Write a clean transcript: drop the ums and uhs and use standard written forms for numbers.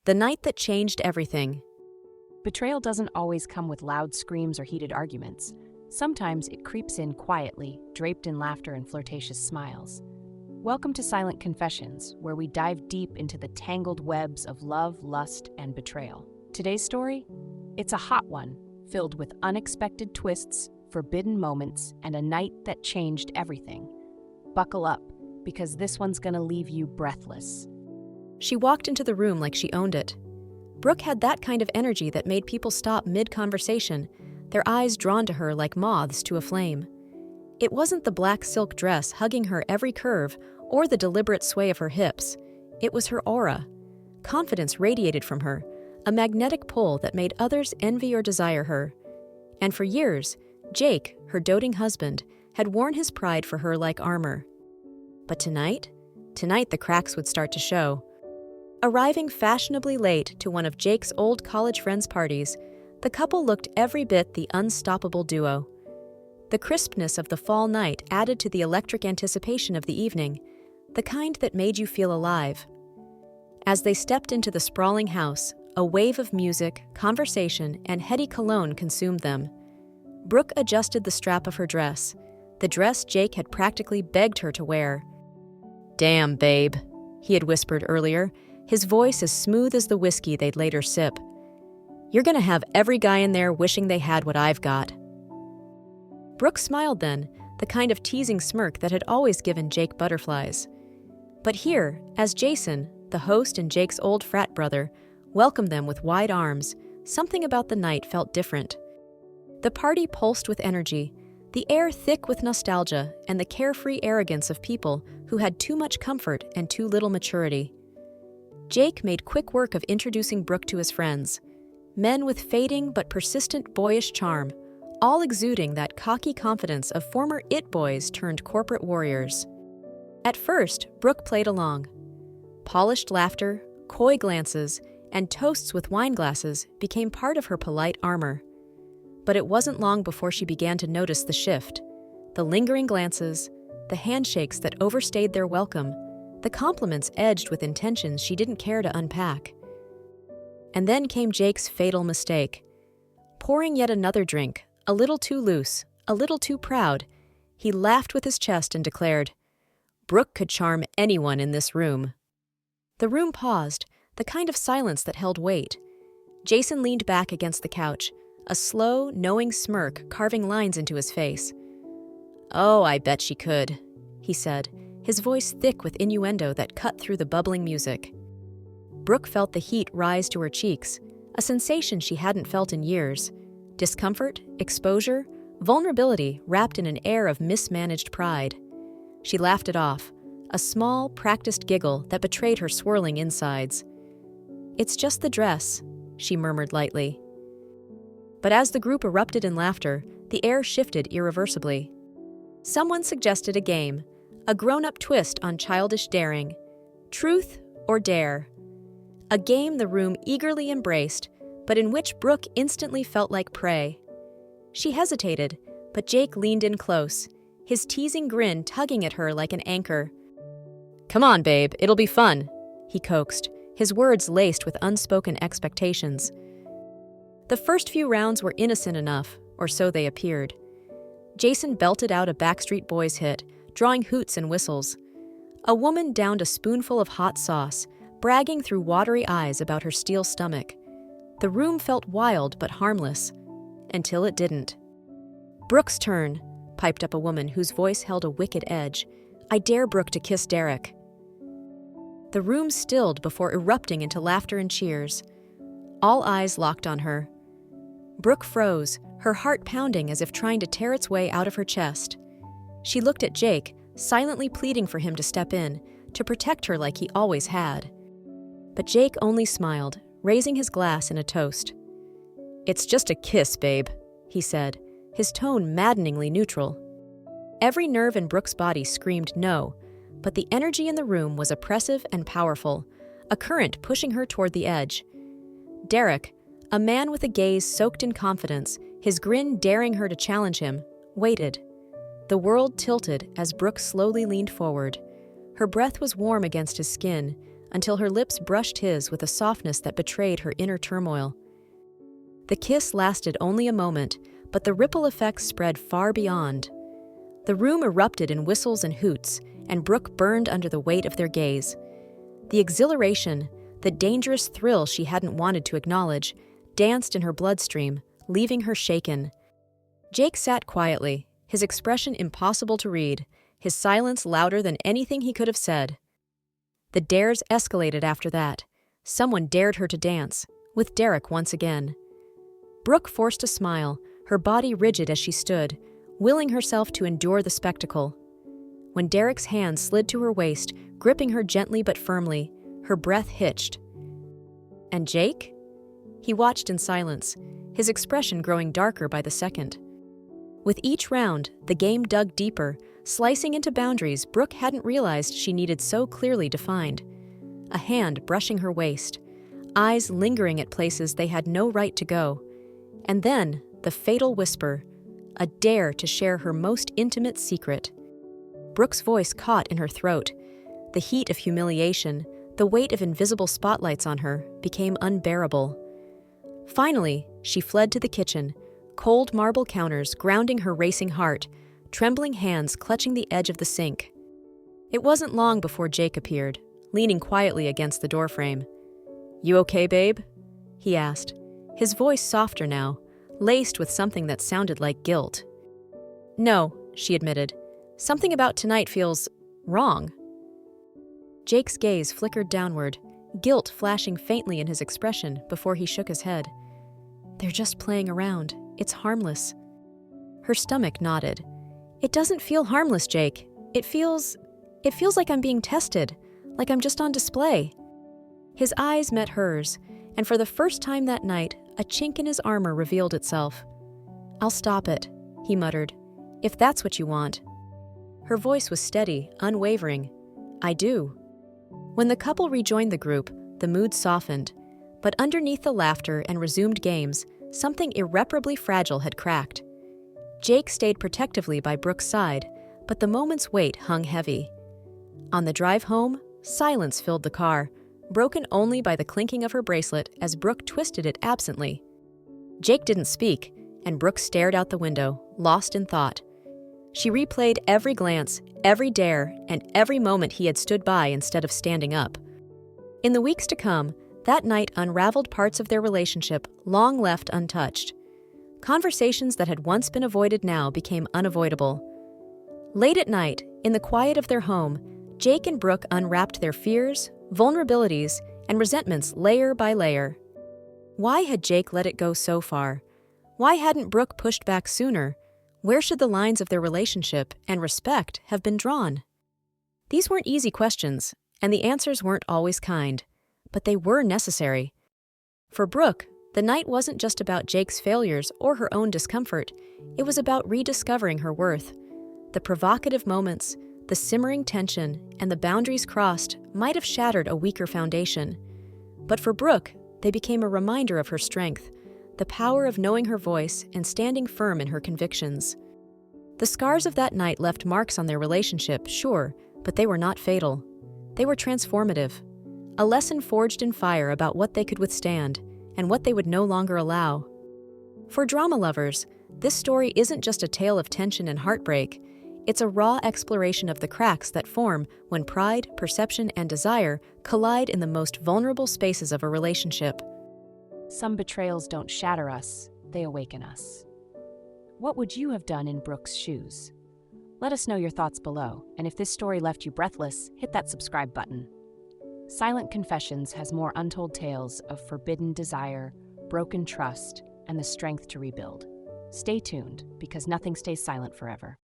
The night that changed everything. Betrayal doesn't always come with loud screams or heated arguments. Sometimes it creeps in quietly, draped in laughter and flirtatious smiles. Welcome to Silent Confessions, where we dive deep into the tangled webs of love, lust, and betrayal. Today's story? It's a hot one, filled with unexpected twists, forbidden moments, and a night that changed everything. Buckle up, because this one's gonna leave you breathless. She walked into the room like she owned it. Brooke had that kind of energy that made people stop mid-conversation, their eyes drawn to her like moths to a flame. It wasn't the black silk dress hugging her every curve or the deliberate sway of her hips. It was her aura. Confidence radiated from her, a magnetic pull that made others envy or desire her. And for years, Jake, her doting husband, had worn his pride for her like armor. But tonight the cracks would start to show. Arriving fashionably late to one of Jake's old college friends' parties, the couple looked every bit the unstoppable duo. The crispness of the fall night added to the electric anticipation of the evening, the kind that made you feel alive. As they stepped into the sprawling house, a wave of music, conversation, and heady cologne consumed them. Brooke adjusted the strap of her dress, the dress Jake had practically begged her to wear. "Damn, babe," he had whispered earlier, his voice as smooth as the whiskey they'd later sip. "You're gonna have every guy in there wishing they had what I've got." Brooke smiled then, the kind of teasing smirk that had always given Jake butterflies. But here, as Jason, the host and Jake's old frat brother, welcomed them with wide arms, something about the night felt different. The party pulsed with energy, the air thick with nostalgia and the carefree arrogance of people who had too much comfort and too little maturity. Jake made quick work of introducing Brooke to his friends, men with fading but persistent boyish charm, all exuding that cocky confidence of former it-boys turned corporate warriors. At first, Brooke played along. Polished laughter, coy glances, and toasts with wine glasses became part of her polite armor. But it wasn't long before she began to notice the shift. The lingering glances, the handshakes that overstayed their welcome, the compliments edged with intentions she didn't care to unpack. And then came Jake's fatal mistake. Pouring yet another drink, a little too loose, a little too proud, he laughed with his chest and declared, "Brooke could charm anyone in this room." The room paused, the kind of silence that held weight. Jason leaned back against the couch, a slow, knowing smirk carving lines into his face. "Oh, I bet she could," he said, his voice thick with innuendo that cut through the bubbling music. Brooke felt the heat rise to her cheeks, a sensation she hadn't felt in years. Discomfort, exposure, vulnerability wrapped in an air of mismanaged pride. She laughed it off, a small, practiced giggle that betrayed her swirling insides. "It's just the dress," she murmured lightly. But as the group erupted in laughter, the air shifted irreversibly. Someone suggested a game, a grown-up twist on childish daring. Truth or dare? A game the room eagerly embraced, but in which Brooke instantly felt like prey. She hesitated, but Jake leaned in close, his teasing grin tugging at her like an anchor. "Come on, babe, it'll be fun," he coaxed, his words laced with unspoken expectations. The first few rounds were innocent enough, or so they appeared. Jason belted out a Backstreet Boys hit, drawing hoots and whistles. A woman downed a spoonful of hot sauce, bragging through watery eyes about her steel stomach. The room felt wild but harmless, until it didn't. "Brooke's turn," piped up a woman whose voice held a wicked edge. "I dare Brooke to kiss Derek." The room stilled before erupting into laughter and cheers. All eyes locked on her. Brooke froze, her heart pounding as if trying to tear its way out of her chest. She looked at Jake, silently pleading for him to step in, to protect her like he always had. But Jake only smiled, raising his glass in a toast. "It's just a kiss, babe," he said, his tone maddeningly neutral. Every nerve in Brooke's body screamed no, but the energy in the room was oppressive and powerful, a current pushing her toward the edge. Derek, a man with a gaze soaked in confidence, his grin daring her to challenge him, waited. The world tilted as Brooke slowly leaned forward. Her breath was warm against his skin, until her lips brushed his with a softness that betrayed her inner turmoil. The kiss lasted only a moment, but the ripple effects spread far beyond. The room erupted in whistles and hoots, and Brooke burned under the weight of their gaze. The exhilaration, the dangerous thrill she hadn't wanted to acknowledge, danced in her bloodstream, leaving her shaken. Jake sat quietly, his expression impossible to read, his silence louder than anything he could have said. The dares escalated after that. Someone dared her to dance, with Derek once again. Brooke forced a smile, her body rigid as she stood, willing herself to endure the spectacle. When Derek's hand slid to her waist, gripping her gently but firmly, her breath hitched. And Jake? He watched in silence, his expression growing darker by the second. With each round, the game dug deeper, slicing into boundaries Brooke hadn't realized she needed so clearly defined. A hand brushing her waist, eyes lingering at places they had no right to go. And then, the fatal whisper, a dare to share her most intimate secret. Brooke's voice caught in her throat. The heat of humiliation, the weight of invisible spotlights on her, became unbearable. Finally, she fled to the kitchen, cold marble counters grounding her racing heart, trembling hands clutching the edge of the sink. It wasn't long before Jake appeared, leaning quietly against the doorframe. "You okay, babe?" he asked, his voice softer now, laced with something that sounded like guilt. "No," she admitted. "Something about tonight feels wrong." Jake's gaze flickered downward, guilt flashing faintly in his expression before he shook his head. "They're just playing around. It's harmless." Her stomach nodded. "It doesn't feel harmless, Jake. It feels like I'm being tested, like I'm just on display." His eyes met hers, and for the first time that night, a chink in his armor revealed itself. "I'll stop it," he muttered, "if that's what you want." Her voice was steady, unwavering. "I do." When the couple rejoined the group, the mood softened, but underneath the laughter and resumed games, something irreparably fragile had cracked. Jake stayed protectively by Brooke's side, but the moment's weight hung heavy. On the drive home, silence filled the car, broken only by the clinking of her bracelet as Brooke twisted it absently. Jake didn't speak, and Brooke stared out the window, lost in thought. She replayed every glance, every dare, and every moment he had stood by instead of standing up. In the weeks to come, that night unraveled parts of their relationship long left untouched. Conversations that had once been avoided now became unavoidable. Late at night, in the quiet of their home, Jake and Brooke unwrapped their fears, vulnerabilities, and resentments layer by layer. Why had Jake let it go so far? Why hadn't Brooke pushed back sooner? Where should the lines of their relationship and respect have been drawn? These weren't easy questions, and the answers weren't always kind, but they were necessary. For Brooke, the night wasn't just about Jake's failures or her own discomfort. It was about rediscovering her worth. The provocative moments, the simmering tension, and the boundaries crossed might have shattered a weaker foundation. But for Brooke, they became a reminder of her strength, the power of knowing her voice and standing firm in her convictions. The scars of that night left marks on their relationship, sure, but they were not fatal. They were transformative. A lesson forged in fire about what they could withstand and what they would no longer allow. For drama lovers, this story isn't just a tale of tension and heartbreak. It's a raw exploration of the cracks that form when pride, perception, and desire collide in the most vulnerable spaces of a relationship. Some betrayals don't shatter us, they awaken us. What would you have done in Brooke's shoes? Let us know your thoughts below, and if this story left you breathless, hit that subscribe button. Silent Confessions has more untold tales of forbidden desire, broken trust, and the strength to rebuild. Stay tuned, because nothing stays silent forever.